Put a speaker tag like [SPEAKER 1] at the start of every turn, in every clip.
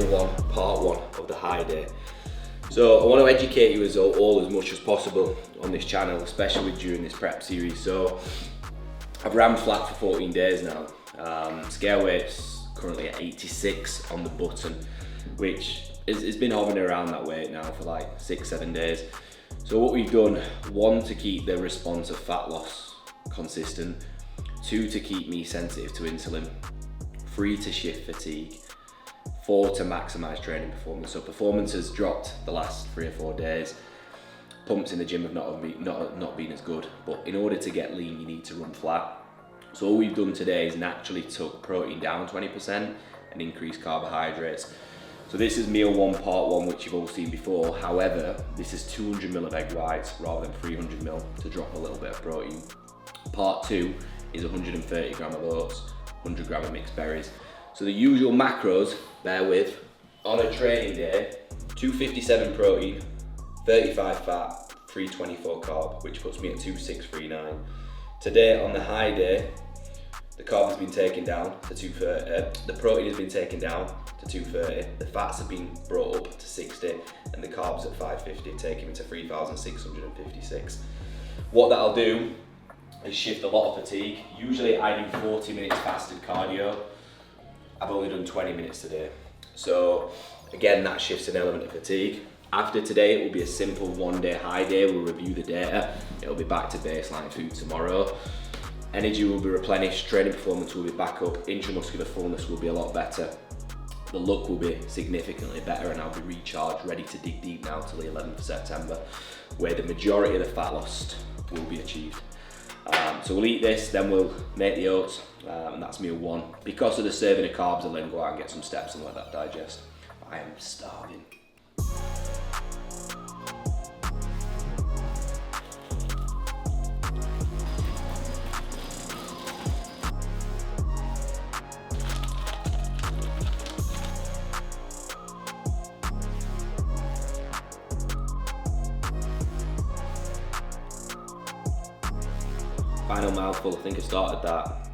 [SPEAKER 1] 1, part 1 of the high day. So I want to educate you all as much as possible on this channel, especially during this prep series. So I've ran flat for 14 days now. Scale weight's currently at 86 on the button, which it's been hovering around that weight now for like 6-7 days. So what we've done, 1, to keep the response of fat loss consistent, 2, to keep me sensitive to insulin, 3, to shift fatigue, 4, to maximize training performance. So performance has dropped the last 3 or 4 days. Pumps in the gym have not been as good, but in order to get lean, you need to run flat. So all we've done today is naturally took protein down 20% and increased carbohydrates. So this is meal 1, part 1, which you've all seen before. However, this is 200 ml of egg whites rather than 300 ml to drop a little bit of protein. Part 2 is 130 gram of oats, 100 gram of mixed berries. So the usual macros, bear with, on a training day, 257 protein, 35 fat, 324 carb, which puts me at 2639. Today on the high day, the carb has been taken down to 230, the protein has been taken down to 230, the fats have been brought up to 60, and the carbs at 550, taking me to 3,656. What that'll do is shift a lot of fatigue. Usually I do 40 minutes fasted cardio. I've only done 20 minutes today. So again, that shifts an element of fatigue. After today, it will be a simple 1-day high day. We'll review the data. It'll be back to baseline food tomorrow. Energy will be replenished, training performance will be back up, intramuscular fullness will be a lot better. The look will be significantly better, and I'll be recharged, ready to dig deep now till the 11th of September, where the majority of the fat loss will be achieved. So we'll eat this, then we'll make the oats, and that's meal 1. Because of the serving of carbs, I'll then go out and get some steps and let that digest. I am starving. Final mouthful, I think I started that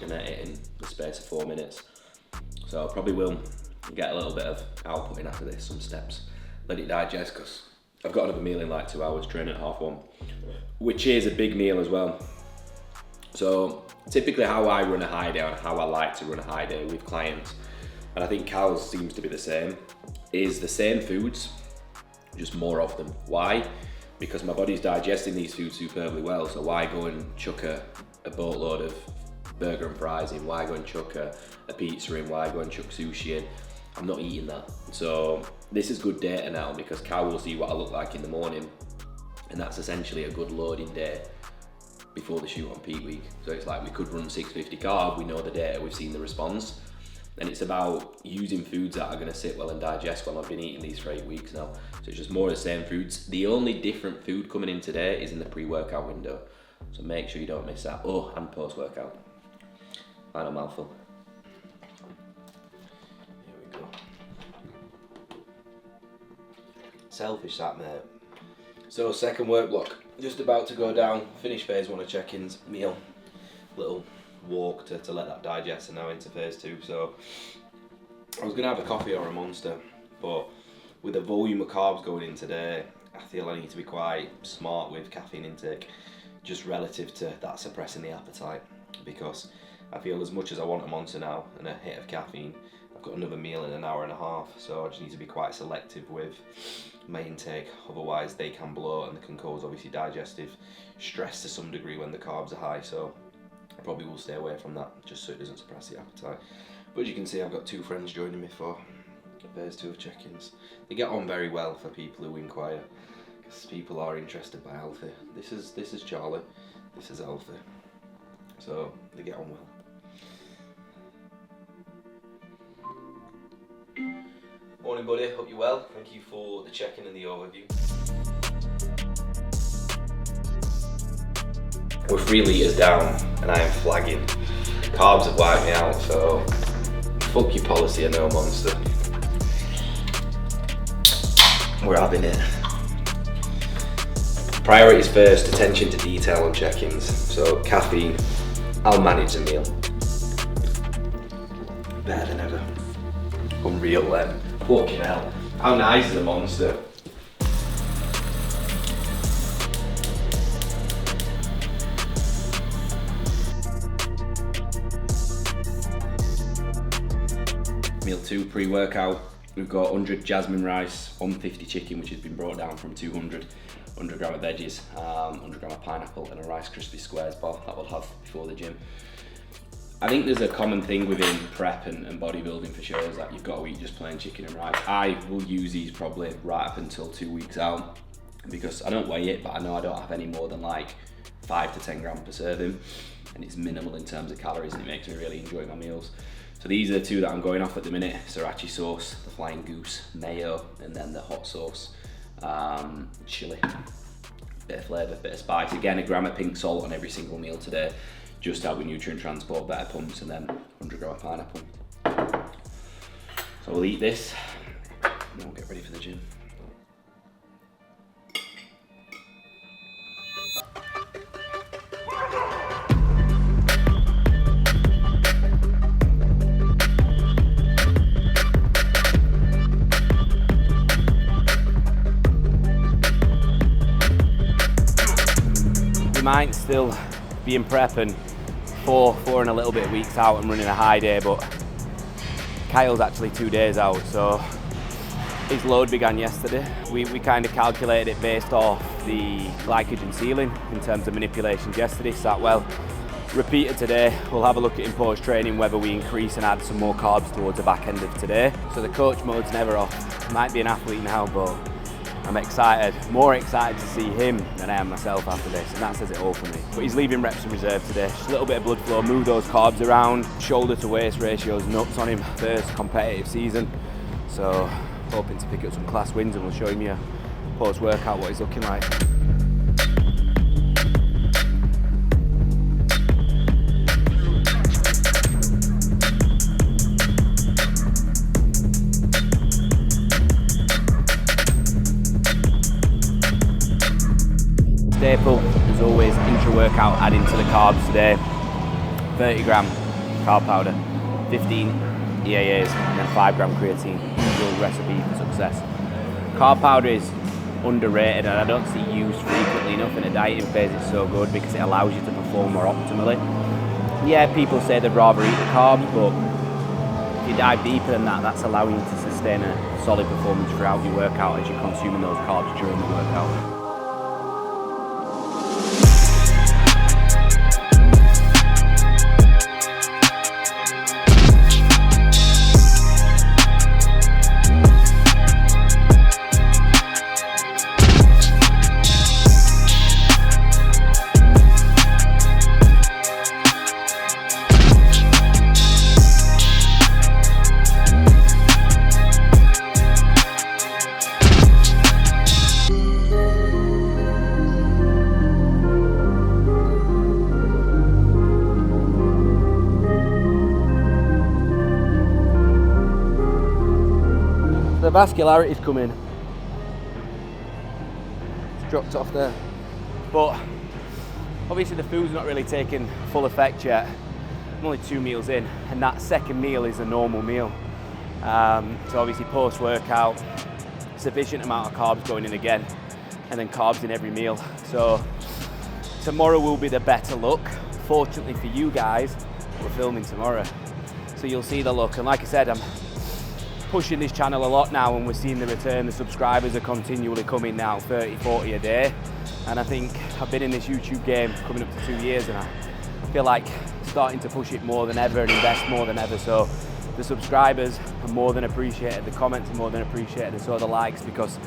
[SPEAKER 1] and ate it in the space of 4 minutes. So I probably will get a little bit of output in after this, some steps, let it digest, because I've got another meal in like 2 hours, training at 1:30, which is a big meal as well. So typically how I run a high day, and how I like to run a high day with clients, and I think Cal's seems to be the same, is the same foods, just more of them. Why? Because my body's digesting these foods superbly well, so why go and chuck a boatload of burger and fries in? Why go and chuck a pizza in? Why go and chuck sushi in? I'm not eating that. So this is good data now, because Cal will see what I look like in the morning, and that's essentially a good loading day before the shoot on peak week. So it's like we could run 650 carb, we know the data, we've seen the response, and it's about using foods that are going to sit well and digest well. I've been eating these for 8 weeks now, so it's just more of the same foods. The only different food coming in today is in the pre-workout window, so make sure you don't miss that. Oh, and post-workout. Final mouthful. Here we go. Selfish that, mate. So second work block, just about to go down, finish phase 1 of check-ins, meal, little walk to let that digest, and now into phase 2. So I was gonna have a coffee or a Monster, but with the volume of carbs going in today, I feel I need to be quite smart with caffeine intake, just relative to that suppressing the appetite, because I feel as much as I want a Monster now and a hit of caffeine, I've got another meal in an hour and a half, so I just need to be quite selective with my intake, otherwise they can bloat and they can cause obviously digestive stress to some degree when the carbs are high. So I probably will stay away from that, just so it doesn't suppress the appetite. But as you can see, I've got 2 friends joining me for phase 2 of check-ins. They get on very well for people who inquire, because people are interested by Alfie. This is Charlie, this is Alfie. So they get on well. Morning buddy, hope you're well. Thank you for the check-in and the overview. We're 3 litres down and I am flagging. Carbs have wiped me out, so fuck your policy of no Monster. We're having it. Priorities first, attention to detail on check-ins. So caffeine, I'll manage the meal. Better than ever. unreal then. Fucking hell. How nice is the monster? Meal 2 pre-workout. We've got 100 jasmine rice, 150 chicken, which has been brought down from 200, 100 gram of veggies, 100 gram of pineapple, and a Rice Krispie Squares bar that we'll have before the gym. I think there's a common thing within prep and bodybuilding for sure, is that you've got to eat just plain chicken and rice. I will use these probably right up until 2 weeks out, because I don't weigh it, but I know I don't have any more than like 5 to 10 grams per serving, and it's minimal in terms of calories, and it makes me really enjoy my meals. So these are the two that I'm going off at the minute: sriracha sauce, the Flying Goose, mayo, and then the hot sauce, chili. Bit of flavour, bit of spice. Again, a gram of pink salt on every single meal today, just out with nutrient transport, better pumps, and then 100 gram of pineapple. So we'll eat this, and then we'll get ready for the gym. Might still be in prep and four and a little bit of weeks out and running a high day, but Kyle's actually 2 days out, so his load began yesterday. We kind of calculated it based off the glycogen ceiling in terms of manipulations yesterday, sat well. Repeated today. We'll have a look at in post training whether we increase and add some more carbs towards the back end of today. So the coach mode's never off. Might be an athlete now, but I'm excited, more excited to see him than I am myself after this, and that says it all for me. But he's leaving reps in reserve today. Just a little bit of blood flow, move those carbs around. Shoulder to waist ratio's nuts on him, first competitive season. So hoping to pick up some class wins, and we'll show him here post-workout what he's looking like. Staple, as always, intra-workout adding to the carbs today. 30 gram carb powder, 15 EAAs, and then 5 gram creatine. Usual recipe for success. Carb powder is underrated, and I don't see used frequently enough in a dieting phase. It's so good because it allows you to perform more optimally. Yeah, people say they'd rather eat the carbs, but if you dive deeper than that, that's allowing you to sustain a solid performance throughout your workout as you're consuming those carbs during the workout. The vascularity's come in. It's dropped off there. But obviously the food's not really taking full effect yet. I'm only 2 meals in, and that second meal is a normal meal. So obviously post-workout, sufficient amount of carbs going in again, and then carbs in every meal. So tomorrow will be the better look. Fortunately for you guys, we're filming tomorrow, so you'll see the look. And like I said, I'm pushing this channel a lot now, and we're seeing the return. The subscribers are continually coming now, 30, 40 a day. And I think I've been in this YouTube game coming up to 2 years, and I feel like starting to push it more than ever and invest more than ever. So the subscribers are more than appreciated, the comments are more than appreciated, and so are the likes, because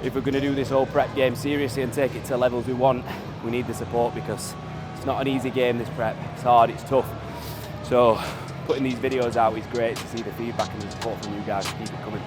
[SPEAKER 1] if we're going to do this whole prep game seriously and take it to levels we want, we need the support, because it's not an easy game, this prep. It's hard, it's tough. So putting these videos out is great to see the feedback and the support from you guys. Keep it coming.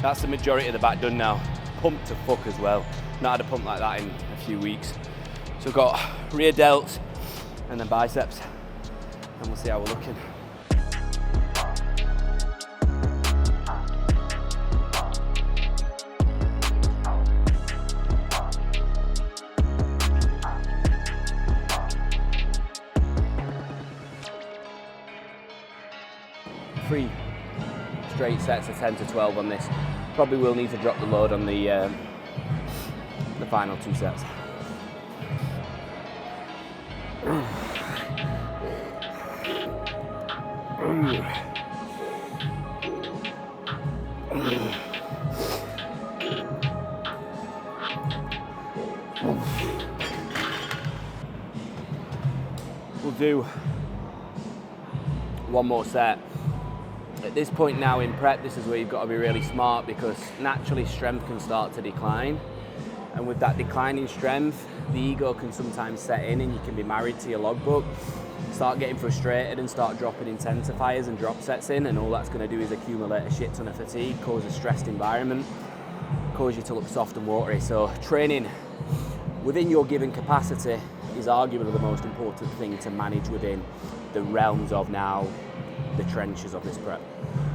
[SPEAKER 1] That's the majority of the back done now. Pumped to fuck as well. Not had a pump like that in a few weeks. So we've got rear delts and then biceps, and we'll see how we're looking.
[SPEAKER 2] straight sets of 10 to 12 on this. Probably will need to drop the load on the final 2 sets. We'll do one more set. At this point now in prep, this is where you've got to be really smart, because naturally strength can start to decline. And with that declining strength, the ego can sometimes set in and you can be married to your logbook, start getting frustrated and start dropping intensifiers and drop sets in, and all that's going to do is accumulate a shit ton of fatigue, cause a stressed environment, cause you to look soft and watery. So training within your given capacity is arguably the most important thing to manage within the realms of now the trenches of this prep.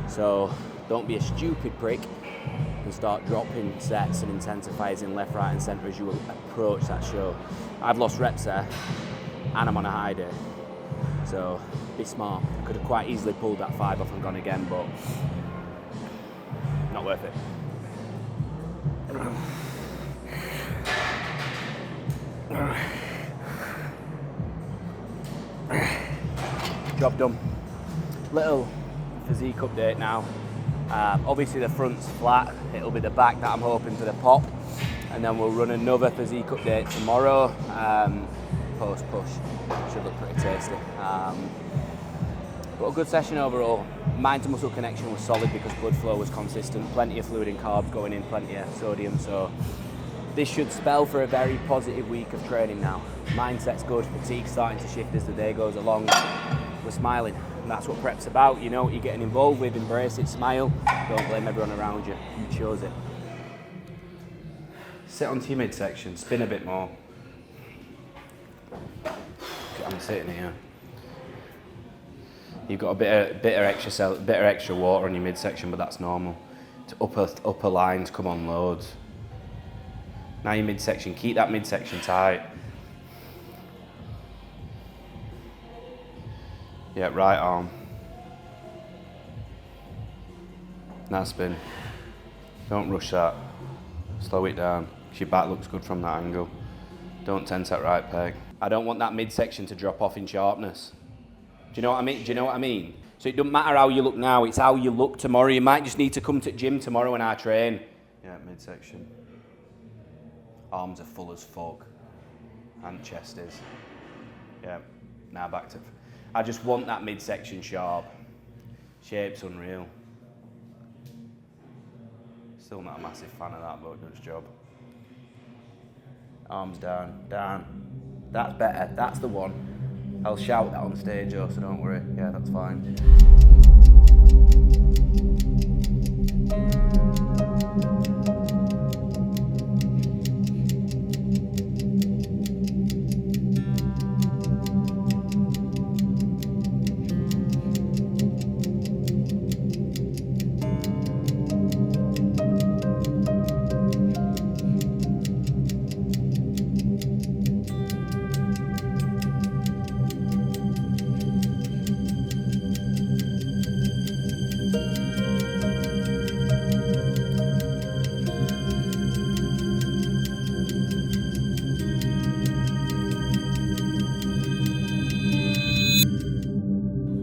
[SPEAKER 2] So don't be a stupid prick and start dropping sets and intensifiers in left, right and centre as you approach that show. I've lost reps there and I'm on a high day, so be smart. I could have quite easily pulled that 5 off and gone again, but not worth it. Job done. Little physique update now. Obviously the front's flat, it'll be the back that I'm hoping for the pop, and then we'll run another physique update tomorrow, post push. Should look pretty tasty. But a good session overall. Mind to muscle connection was solid because blood flow was consistent, plenty of fluid and carbs going in, plenty of sodium, so this should spell for a very positive week of training now. Mindset's good, fatigue's starting to shift as the day goes along. We're smiling, and that's what prep's about. You know what you're getting involved with, embrace it, smile, don't blame everyone around you, you chose it. Sit onto your midsection, spin a bit more. I'm sitting here. You've got a bit of extra water on your midsection, but that's normal. To upper lines, come on loads. Now your midsection, keep that midsection tight. Yeah, right arm. Now spin. Don't rush that. Slow it down, because your back looks good from that angle. Don't tense that right peg. I don't want that midsection to drop off in sharpness. Do you know what I mean? So it doesn't matter how you look now, it's how you look tomorrow. You might just need to come to gym tomorrow and I train. Yeah, midsection. Arms are full as fuck. And chest is. Yeah, now back to... I just want that midsection sharp. Shape's unreal. Still not a massive fan of that, but it does job. Arms down, down. That's better, that's the one. I'll shout that on stage though, so don't worry. Yeah, that's fine.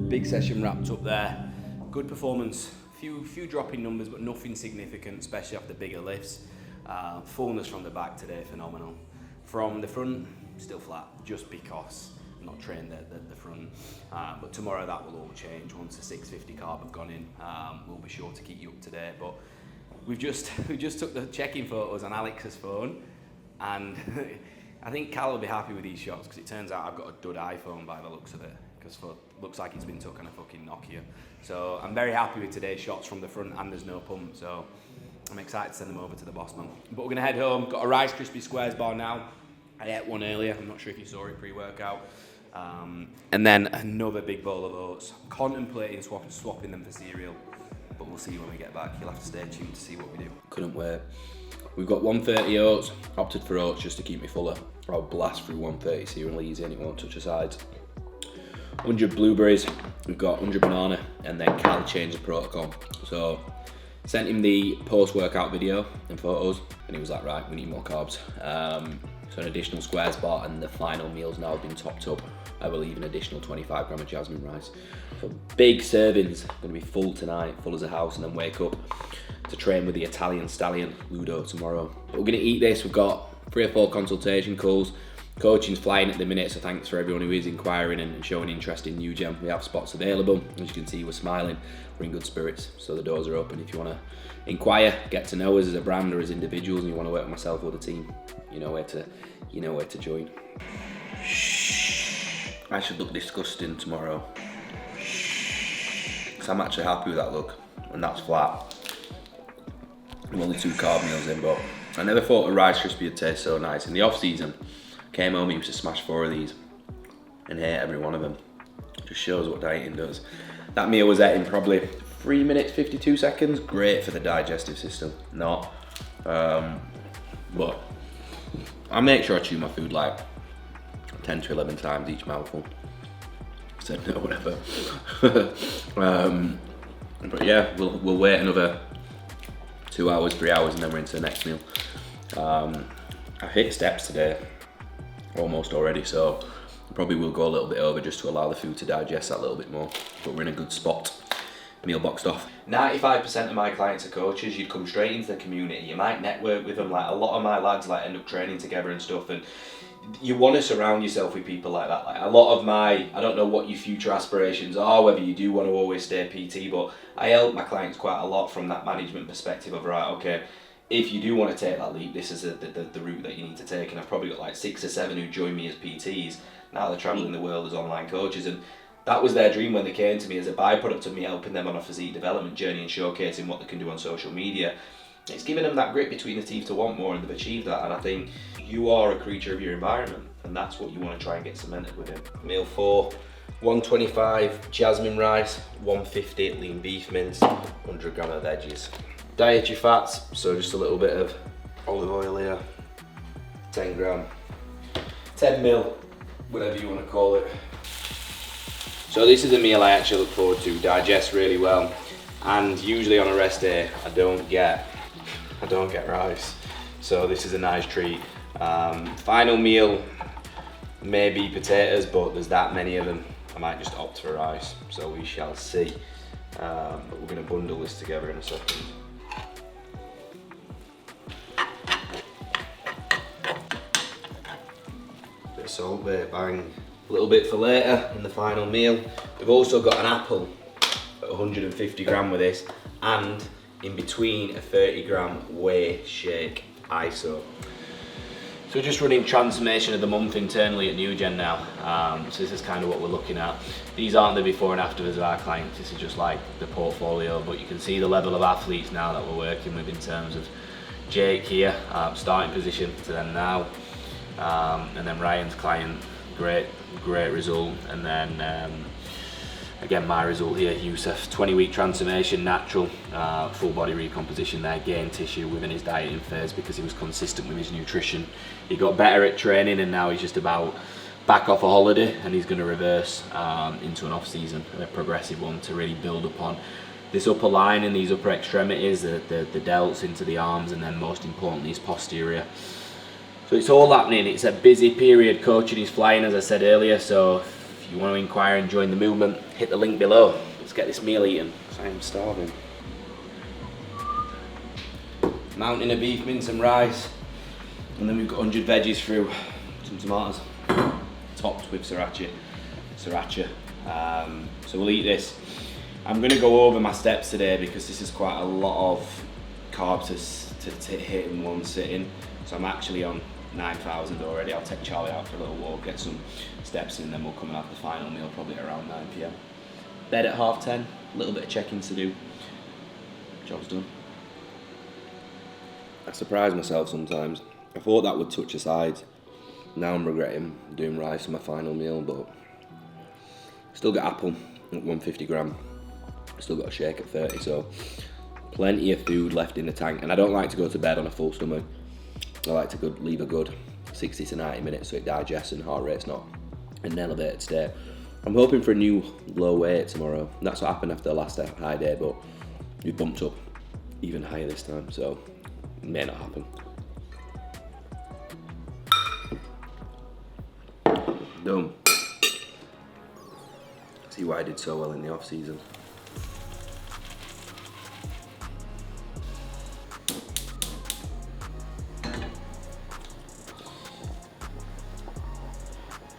[SPEAKER 2] Big session wrapped up there. Good performance. Few dropping numbers, but nothing significant, especially after bigger lifts. Fullness from the back today, phenomenal. From the front, still flat, just because I'm not trained the front. But tomorrow that will all change. Once the 650 carb have gone in, we'll be sure to keep you up to date. But we just took the check-in photos on Alex's phone, and I think Cal will be happy with these shots because it turns out I've got a dud iPhone by the looks of it. Because looks like it's been took on a fucking Nokia. So I'm very happy with today's shots from the front, and there's no pump, so I'm excited to send them over to the boss man. But we're gonna head home. Got a Rice Krispie Squares bar now. I ate one earlier, I'm not sure if you saw it pre-workout. And then another big bowl of oats. Contemplating swapping them for cereal, but we'll see when we get back. You'll have to stay tuned to see what we do.
[SPEAKER 1] Couldn't wait. We've got 130 oats, opted for oats just to keep me fuller. I'll blast through 130 so you're easy and it won't touch the sides. 100 blueberries, we've got 100 banana, and then Cal changed the protocol. So sent him the post-workout video and photos, and he was like, right, we need more carbs. So an additional squares bar, and the final meal's now been topped up, I believe, an additional 25 gram of jasmine rice. So big servings, gonna be full tonight, full as a house, and then wake up to train with the Italian stallion, Ludo, tomorrow. But we're gonna eat this. We've got 3 or 4 consultation calls. Coaching's flying at the minute, so thanks for everyone who is inquiring and showing interest in Newgen. We have spots available. As you can see, we're smiling, we're in good spirits, so the doors are open. If you wanna inquire, get to know us as a brand or as individuals, and you wanna work with myself or the team, you know where to join. I should look disgusting tomorrow. Because I'm actually happy with that look, and that's flat. I'm only 2 carb meals in, but I never thought a Rice Krispie would taste so nice. In the off season, came home, used to smash 4 of these and hate every one of them. Just shows what dieting does. That meal was at in probably 3 minutes, 52 seconds. Great for the digestive system, not. But I make sure I chew my food like 10 to 11 times each mouthful. Said no, whatever. But yeah, we'll wait another 2 hours, 3 hours, and then we're into the next meal. I hit steps today, almost already, so probably will go a little bit over just to allow the food to digest that a little bit more, but we're in a good spot. Meal boxed off. 95% of my clients are coaches. You'd come straight into the community, you might network with them. Like a lot of my lads like end up training together and stuff, and you want to surround yourself with people like that. Like a lot of my, I don't know what your future aspirations are, whether you do want to always stay PT, but I help my clients quite a lot from that management perspective of, right, okay, if you do want to take that leap, this is the route that you need to take. And I've probably got like 6 or 7 who join me as PTs. Now they're traveling the world as online coaches, and that was their dream when they came to me as a byproduct of me helping them on a physique development journey and showcasing what they can do on social media. It's giving them that grit between the teeth to want more, and they've achieved that. And I think you are a creature of your environment, and that's what you want to try and get cemented within. Meal 4, 125 jasmine rice, 150 lean beef mince, 100 gram of veggies. Dietary fats, so just a little bit of olive oil here, 10 gram, 10 mil, whatever you want to call it. So this is a meal I actually look forward to, digests really well, and usually on a rest day I don't get rice, so this is a nice treat. Final meal may be potatoes, but there's that many of them, I might just opt for rice, so we shall see. But we're going to bundle this together in a second. Bit of salt, bit of bang. A little bit for later in the final meal. We've also got an apple at 150 gram with this, and in between a 30 gram whey shake ISO. So we're just running transformation of the month internally at Newgen now. So this is kind of what we're looking at. These aren't the before and afters of our clients, this is just like the portfolio, but you can see the level of athletes now that we're working with in terms of Jake here, starting position to them now, and then Ryan's client, great result, and then again my result here, Yusuf, 20-week transformation, natural, full body recomposition there, gained tissue within his dieting phase because he was consistent with his nutrition. He got better at training, and now he's just about back off a holiday, and he's going to reverse into an off season, a progressive one, to really build upon this upper line and these upper extremities, the delts into the arms, and then most importantly his posterior. So it's all happening. It's a busy period. Coaching is flying, as I said earlier, so if you want to inquire and join the movement, hit the link below. Let's get this meal eaten, because I am starving. Mountain of beef, mince and rice, and then we've got 100 veggies through, some tomatoes, topped with sriracha. So we'll eat this. I'm going to go over my steps today because this is quite a lot of carbs to hit in one sitting. So I'm actually on 9,000 already. I'll take Charlie out for a little walk, get some steps in, then we'll come and have the final meal probably around 9 PM. Bed at 10:30, a little bit of check-ins to do. Job's done. I surprise myself sometimes. I thought that would touch the sides. Now I'm regretting doing rice for my final meal, but still got apple at 150 gram. Still got a shake at 30, so plenty of food left in the tank. And I don't like to go to bed on a full stomach. I like to leave a good 60 to 90 minutes so it digests and heart rate's not in an elevated state. I'm hoping for a new low weight tomorrow. And that's what happened after the last high day, but we bumped up even higher this time, so it may not happen. Done. See why I did so well in the off season.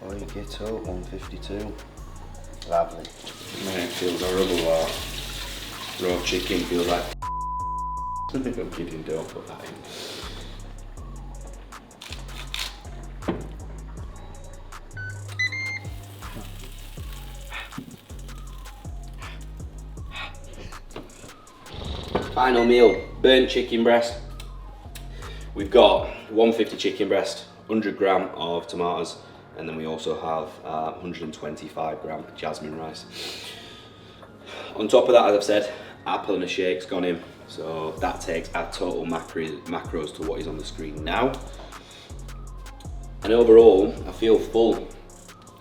[SPEAKER 3] Oh, you get out 152. Lovely.
[SPEAKER 1] Man, it feels horrible. Raw chicken feels like. I'm kidding, don't put that in. Final meal, burnt chicken breast. We've got 150 chicken breast, 100 gram of tomatoes, and then we also have 125 gram jasmine rice. On top of that, as I've said, apple and a shake's gone in, so that takes our total macros to what is on the screen now. And overall, I feel full,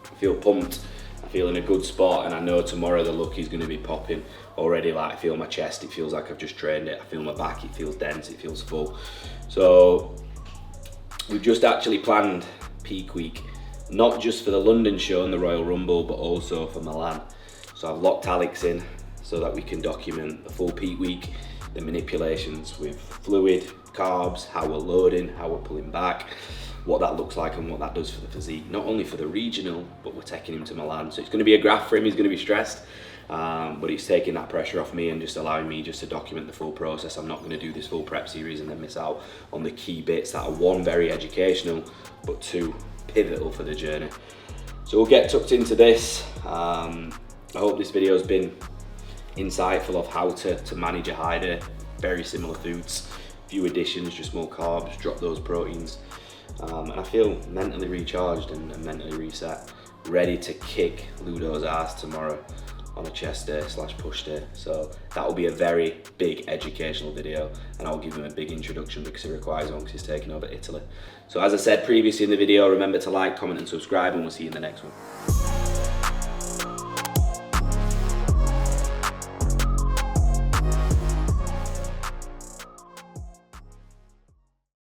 [SPEAKER 1] I feel pumped, I feel in a good spot, and I know tomorrow the look is going to be popping already. Like, I feel my chest, it feels like I've just trained it, I feel my back, it feels dense, it feels full. So we've just actually planned peak week, not just for the London show and the Royal Rumble, but also for Milan. So I've locked Alex in so that we can document the full peak week, the manipulations with fluid, carbs, how we're loading, how we're pulling back, what that looks like and what that does for the physique, not only for the regional, but we're taking him to Milan. So it's going to be a graph for him, he's going to be stressed, but it's taking that pressure off me and just allowing me just to document the full process. I'm not going to do this full prep series and then miss out on the key bits that are, one, very educational, but two, pivotal for the journey. So we'll get tucked into this. I hope this video has been insightful of how to manage a high day. Very similar foods, few additions, just more carbs, drop those proteins. And I feel mentally recharged and mentally reset, ready to kick Ludo's ass tomorrow on a chest day / push day. So that will be a very big educational video, and I'll give him a big introduction because it requires one, because he's taking over Italy. So as I said previously in the video, remember to like, comment and subscribe, and we'll see you in the next one.